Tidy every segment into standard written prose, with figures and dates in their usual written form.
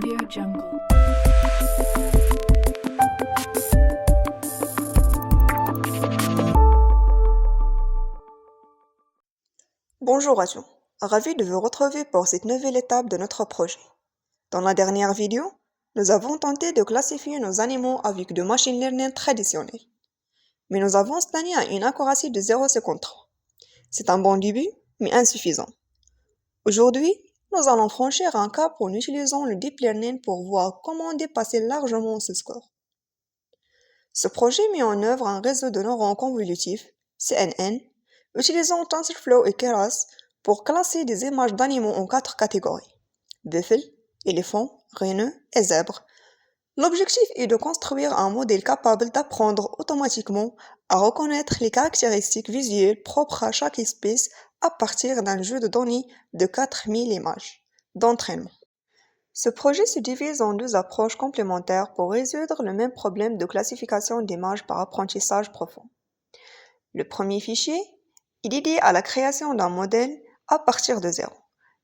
Audio Jungle. Bonjour à tous, ravi de vous retrouver pour cette nouvelle étape de notre projet. Dans la dernière vidéo, nous avons tenté de classifier nos animaux avec du machine learning traditionnel, mais nous avons stagné à une accuracy de 0,53. C'est un bon début, mais insuffisant. Aujourd'hui, nous allons franchir un cap en utilisant le deep learning pour voir comment dépasser largement ce score. Ce projet met en œuvre un réseau de neurones convolutifs, CNN, utilisant TensorFlow et Keras pour classer des images d'animaux en 4 catégories: buffles, éléphants, rhineux et zèbres. L'objectif est de construire un modèle capable d'apprendre automatiquement à reconnaître les caractéristiques visuelles propres à chaque espèce à partir d'un jeu de données de 4000 images d'entraînement. Ce projet se divise en deux approches complémentaires pour résoudre le même problème de classification d'images par apprentissage profond. Le premier fichier est dédié à la création d'un modèle à partir de zéro.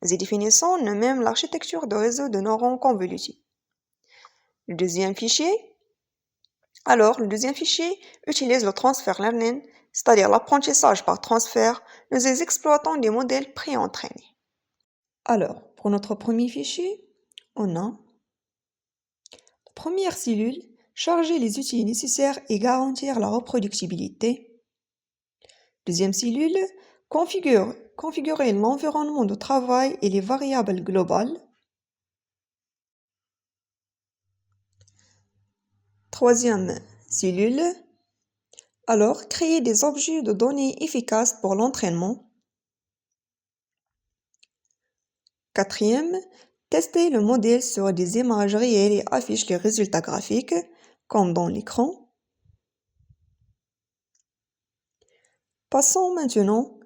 Nous y définissons nous-mêmes l'architecture de réseau de neurones convolutifs. Le deuxième fichier utilise le transfer learning, c'est-à-dire l'apprentissage par transfert. Nous y exploitons des modèles pré-entraînés. Alors, pour notre premier fichier, on a la première cellule, charger les outils nécessaires et garantir la reproductibilité. Deuxième cellule, configurer l'environnement de travail et les variables globales. Troisième cellule, alors créer des objets de données efficaces pour l'entraînement. Quatrième, tester le modèle sur des images réelles et afficher les résultats graphiques, comme dans l'écran. Passons maintenant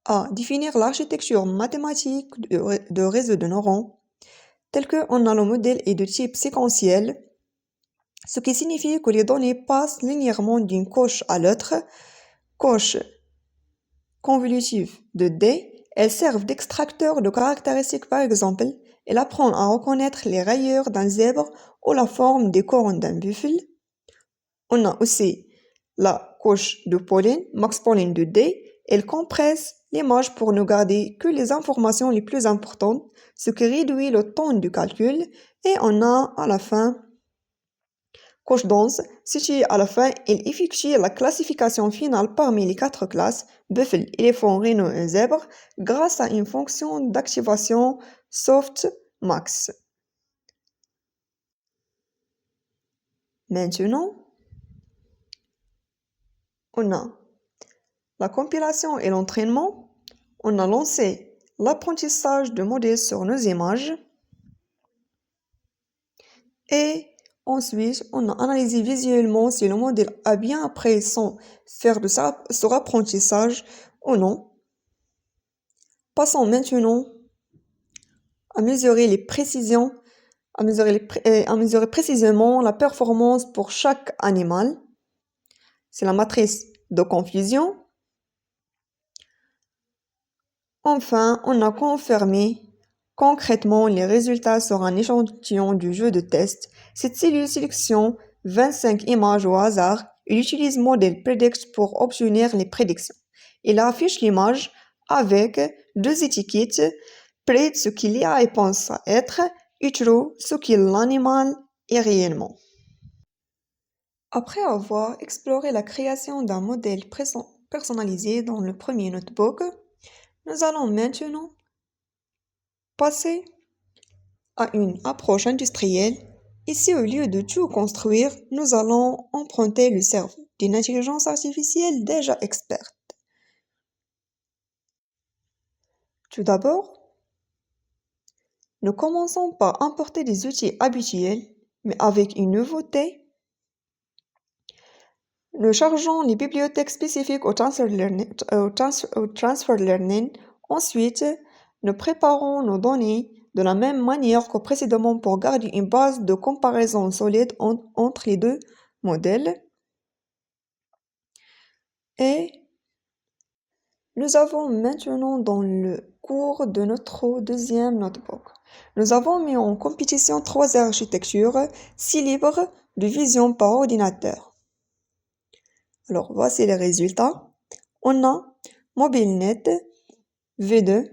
à définir l'architecture mathématique de réseau de neurones, tel qu'on a le modèle est de type séquentiel, ce qui signifie que les données passent linéairement d'une couche à l'autre. Couche convolutive de D, elles servent d'extracteur de caractéristiques. Par exemple, elles apprennent à reconnaître les rayures d'un zèbre ou la forme des cornes d'un buffle. On a aussi la couche de Pauling, Max Pauling de D, elle compresse l'image pour ne garder que les informations les plus importantes, ce qui réduit le temps du calcul. Et on a à la fin couche dense, située à la fin, elle effectue la classification finale parmi les 4 classes, buffle, éléphant, rhino et zèbre, grâce à une fonction d'activation softmax. Maintenant, on a la compilation et l'entraînement. On a lancé l'apprentissage de modèles sur nos images. Et ensuite, on a analysé visuellement si le modèle a bien appris sans faire de son apprentissage ou non. Passons maintenant à mesurer précisément la performance pour chaque animal. C'est la matrice de confusion. Enfin, on a confirmé concrètement les résultats sur un échantillon du jeu de test. Cette cellule sélectionne 25 images au hasard et utilise Model Predict pour obtenir les prédictions. Il affiche l'image avec 2 étiquettes, près de ce qu'il y a et pense être, et true, ce qu'il l'animal est réellement. Après avoir exploré la création d'un modèle personnalisé dans le premier notebook, nous allons maintenant passer à une approche industrielle. Ici, au lieu de tout construire, nous allons emprunter le cerveau d'une intelligence artificielle déjà experte. Tout d'abord, nous commençons par importer des outils habituels, mais avec une nouveauté. Nous chargeons les bibliothèques spécifiques au transfer learning. Ensuite, nous préparons nos données de la même manière que précédemment pour garder une base de comparaison solide entre les deux modèles. Et Nous avons maintenant dans le cours de notre deuxième notebook. Nous avons mis en compétition 3 architectures, 6 libres de vision par ordinateur. Alors, voici les résultats. On a MobileNet V2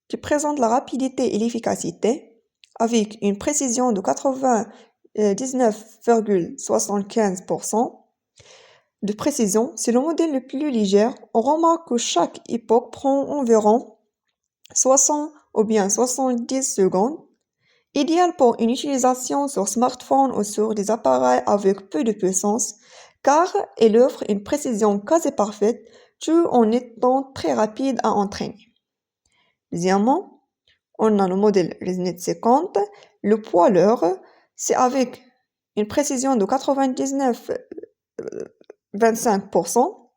qui présente la rapidité et l'efficacité avec une précision de 99,75% de précision. C'est le modèle le plus léger. On remarque que chaque époque prend environ 60 ou bien 70 secondes. Idéal pour une utilisation sur smartphone ou sur des appareils avec peu de puissance, car elle offre une précision quasi parfaite tout en étant très rapide à entraîner. Deuxièmement, on a le modèle ResNet 50. Le poids leurre, c'est avec une précision de 99,25%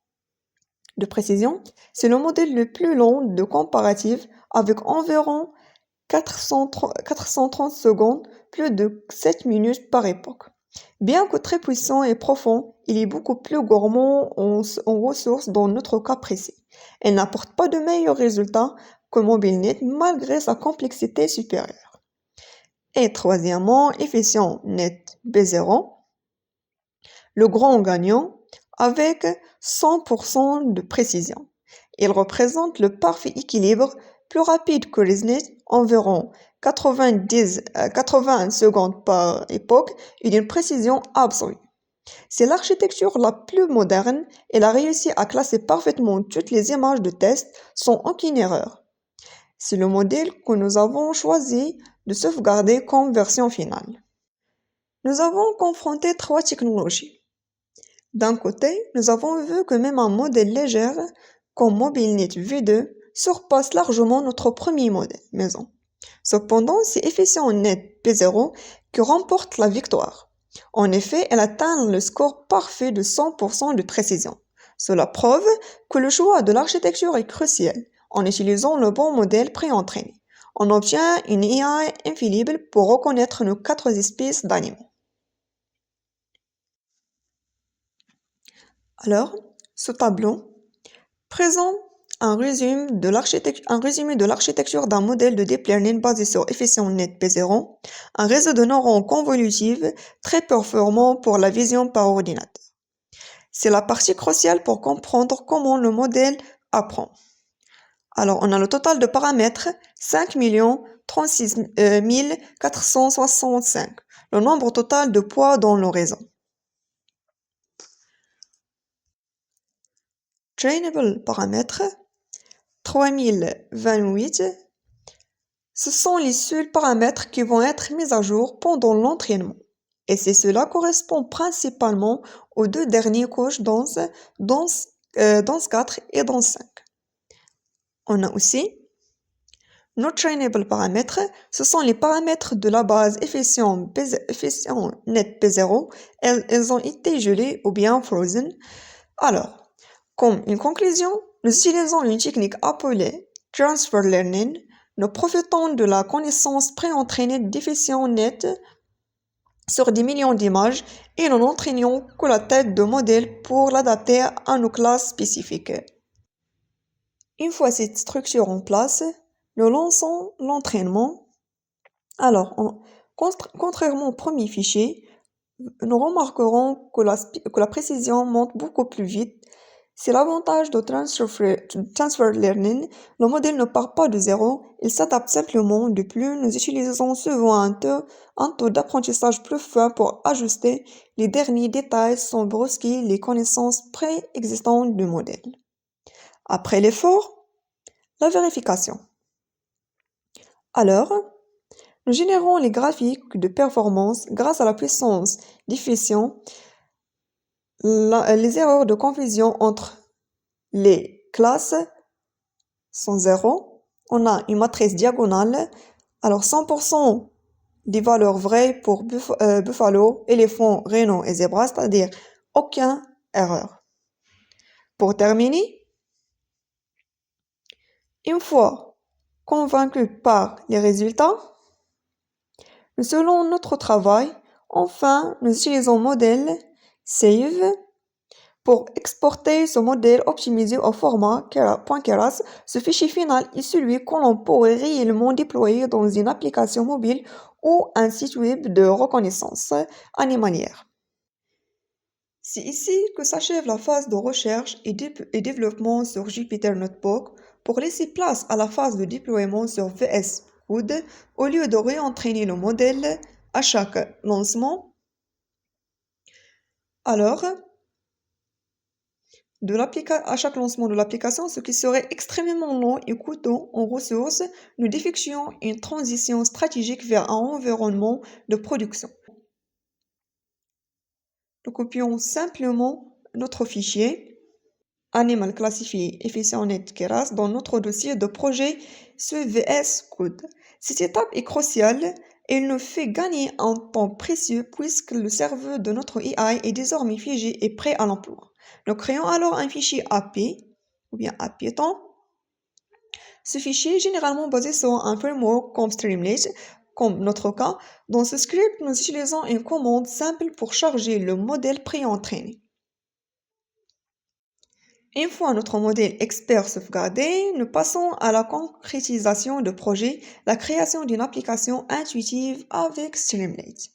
de précision. C'est le modèle le plus long de comparatif avec environ 430 secondes, plus de 7 minutes par époque. Bien que très puissant et profond, il est beaucoup plus gourmand en ressources dans notre cas précis. Il n'apporte pas de meilleurs résultats que MobileNet malgré sa complexité supérieure. Et troisièmement, EfficientNet B0, le grand gagnant avec 100% de précision. Il représente le parfait équilibre, plus rapide que ResNet, environ 80 secondes par époque et d'une précision absolue. C'est l'architecture la plus moderne. Elle a réussi à classer parfaitement toutes les images de test sans aucune erreur. C'est le modèle que nous avons choisi de sauvegarder comme version finale. Nous avons confronté 3 technologies. D'un côté, nous avons vu que même un modèle léger comme MobileNet V2 surpasse largement notre premier modèle maison. Cependant, c'est EfficientNet P0 qui remporte la victoire. En effet, elle atteint le score parfait de 100% de précision. Cela prouve que le choix de l'architecture est crucial en utilisant le bon modèle pré-entraîné. On obtient une AI infaillible pour reconnaître nos 4 espèces d'animaux. Alors, ce tableau présente un résumé de l'architecture d'un modèle de deep learning basé sur EfficientNet P0, un réseau de neurones convolutifs très performant pour la vision par ordinateur. C'est la partie cruciale pour comprendre comment le modèle apprend. Alors, on a le total de paramètres, 5 036 465, le nombre total de poids dans le réseau. Trainable paramètres, 3028. Ce sont les seuls paramètres qui vont être mis à jour pendant l'entraînement. Et cela correspond principalement aux 2 dernières couches dans 4 et dans 5. On a aussi nos trainable paramètres, ce sont les paramètres de la base EfficientNet P0. Elles ont été gelées ou bien frozen. Alors, comme une conclusion, nous utilisons une technique appelée Transfer Learning. Nous profitons de la connaissance pré-entraînée d'EfficientNet sur des millions d'images et nous n'entraînons que la tête de modèle pour l'adapter à nos classes spécifiques. Une fois cette structure en place, nous lançons l'entraînement. Alors, contrairement au premier fichier, nous remarquerons que la précision monte beaucoup plus vite. C'est l'avantage de Transfer Learning. Le modèle ne part pas de zéro, il s'adapte simplement. De plus, nous utilisons souvent un taux d'apprentissage plus fin pour ajuster les derniers détails sans brusquer les connaissances préexistantes du modèle. Après l'effort, la vérification. Alors, nous générons les graphiques de performance grâce à la puissance d'efficient. Les erreurs de confusion entre les classes sont 0. On a une matrice diagonale. Alors 100% des valeurs vraies pour buffalo, éléphant, rhino et zébra, c'est-à-dire aucune erreur. Pour terminer, une fois convaincus par les résultats, nous allons notre travail. Enfin, nous utilisons modèle save Pour exporter ce modèle optimisé au format .keras, ce fichier final est celui que l'on pourrait réellement déployer dans une application mobile ou un site web de reconnaissance animalière. C'est ici que s'achève la phase de recherche et développement sur Jupyter Notebook pour laisser place à la phase de déploiement sur VS Code au lieu de réentraîner le modèle à chaque lancement. Alors, à chaque lancement de l'application, ce qui serait extrêmement long et coûteux en ressources, nous effectuons une transition stratégique vers un environnement de production. Nous copions simplement notre fichier animal classifié efficient.net keras dans notre dossier de projet sur VS Code. Cette étape est cruciale et elle nous fait gagner un temps précieux puisque le serveur de notre AI est désormais figé et prêt à l'emploi. Nous créons alors un fichier API ou bien API-Python. Ce fichier est généralement basé sur un framework comme Streamlit, comme notre cas. Dans ce script, nous utilisons une commande simple pour charger le modèle pré-entraîné. Une fois notre modèle expert sauvegardé, nous passons à la concrétisation de projet, la création d'une application intuitive avec Streamlit.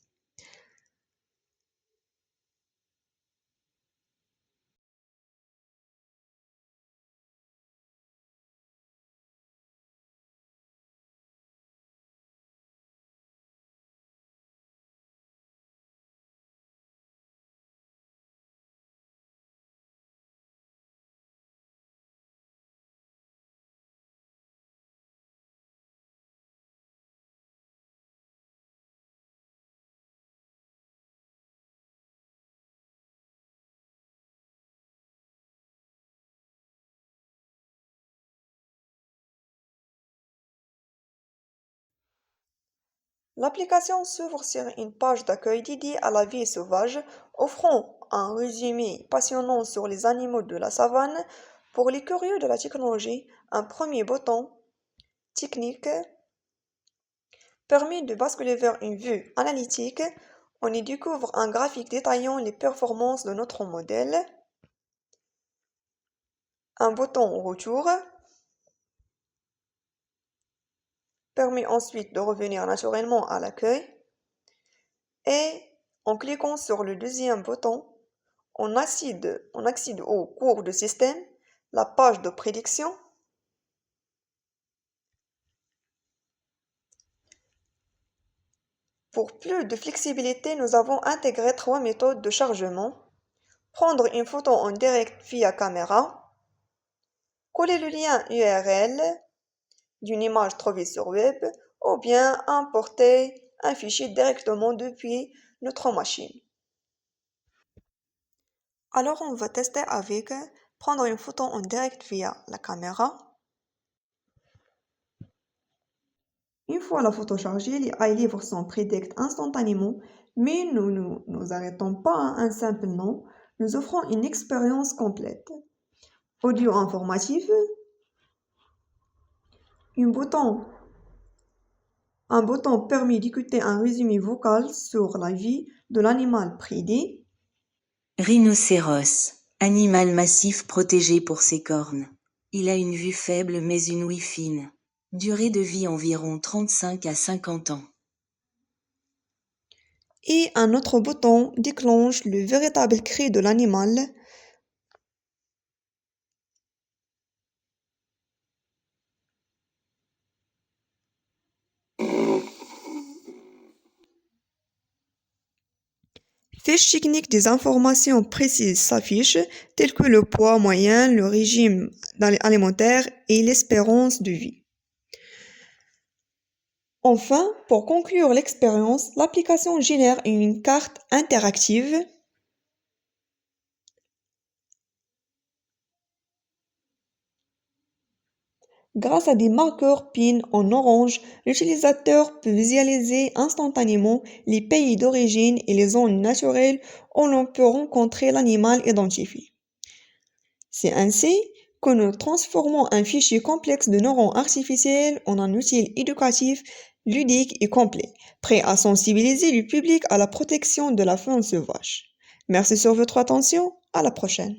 L'application s'ouvre sur une page d'accueil dédiée à la vie sauvage, offrant un résumé passionnant sur les animaux de la savane. Pour les curieux de la technologie, un premier bouton technique permet de basculer vers une vue analytique. On y découvre un graphique détaillant les performances de notre modèle. Un bouton retour permet ensuite de revenir naturellement à l'accueil. Et en cliquant sur le deuxième bouton, on accède au cours de système, la page de prédiction. Pour plus de flexibilité, nous avons intégré 3 méthodes de chargement. Prendre une photo en direct via caméra, coller le lien URL d'une image trouvée sur web ou bien importer un fichier directement depuis notre machine. Alors on va tester avec prendre une photo en direct via la caméra. Une fois la photo chargée, l'AI livre son prédicte instantanément, mais nous ne nous arrêtons pas à un simple nom, nous offrons une expérience complète. Audio informatif, un bouton permet d'écouter un résumé vocal sur la vie de l'animal prédit. Rhinocéros, animal massif protégé pour ses cornes. Il a une vue faible mais une ouïe fine. Durée de vie environ 35 à 50 ans. Et un autre bouton déclenche le véritable cri de l'animal. Fiche technique des informations précises s'affiche, telles que le poids moyen, le régime alimentaire et l'espérance de vie. Enfin, pour conclure l'expérience, l'application génère une carte interactive grâce à des marqueurs PIN en orange. L'utilisateur peut visualiser instantanément les pays d'origine et les zones naturelles où l'on peut rencontrer l'animal identifié. C'est ainsi que nous transformons un fichier complexe de neurones artificiels en un outil éducatif, ludique et complet, prêt à sensibiliser le public à la protection de la faune sauvage. Merci sur votre attention. À la prochaine.